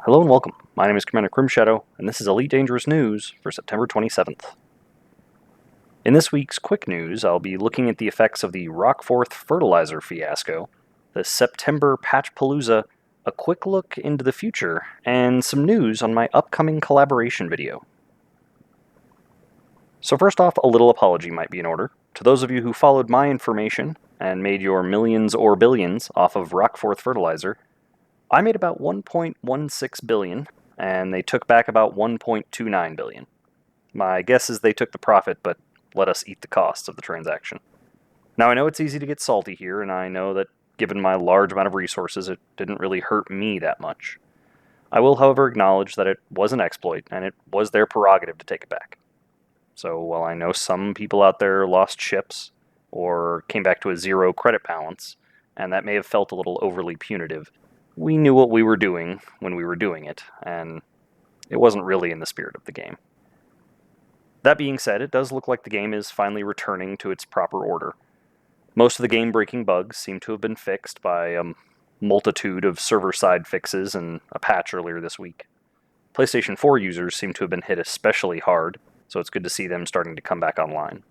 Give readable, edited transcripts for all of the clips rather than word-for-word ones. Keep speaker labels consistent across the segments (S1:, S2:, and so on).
S1: Hello and welcome. My name is Commander Crimshadow, and this is Elite Dangerous News for September 27th. In this week's quick news, I'll be looking at the effects of the Rockforth Fertiliser fiasco, the September Patch Palooza, a quick look into the future, and some news on my upcoming collaboration video. So first off, a little apology might be in order. To those of you who followed my information and made your millions or billions off of Rockforth Fertiliser, I made about 1.16 billion, and they took back about 1.29 billion. My guess is they took the profit, but let us eat the costs of the transaction. Now, I know it's easy to get salty here, and I know that given my large amount of resources, it didn't really hurt me that much. I will, however, acknowledge that it was an exploit, and it was their prerogative to take it back. So while I know some people out there lost ships, or came back to a zero credit balance, and that may have felt a little overly punitive, we knew what we were doing when we were doing it, and it wasn't really in the spirit of the game. That being said, it does look like the game is finally returning to its proper order. Most of the game-breaking bugs seem to have been fixed by a multitude of server-side fixes and a patch earlier this week. PlayStation 4 users seem to have been hit especially hard, so it's good to see them starting to come back online.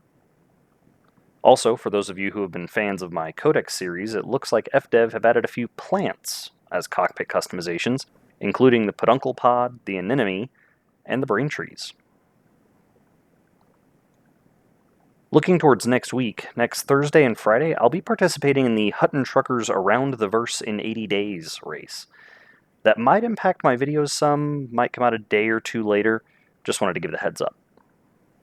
S1: Also, for those of you who have been fans of my Codex series, it looks like FDev have added a few plants as cockpit customizations, including the peduncle pod, the anemone, and the brain trees. Looking towards next week, next Thursday and Friday, I'll be participating in the Hutton Truckers Around the Verse in 80 Days race. That might impact my videos some, might come out a day or two later, just wanted to give the heads up.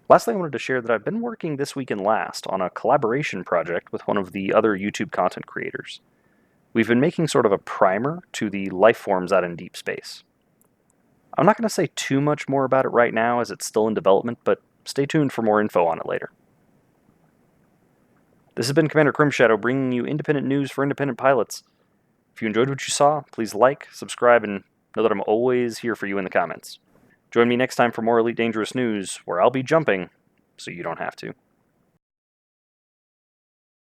S1: Lastly, I wanted to share that I've been working this week and last on a collaboration project with one of the other YouTube content creators. We've been making sort of a primer to the life forms out in deep space. I'm not going to say too much more about it right now as it's still in development, but stay tuned for more info on it later. This has been Commander Crimshadow bringing you independent news for independent pilots. If you enjoyed what you saw, please like, subscribe, and know that I'm always here for you in the comments. Join me next time for more Elite Dangerous News, where I'll be jumping so you don't have to.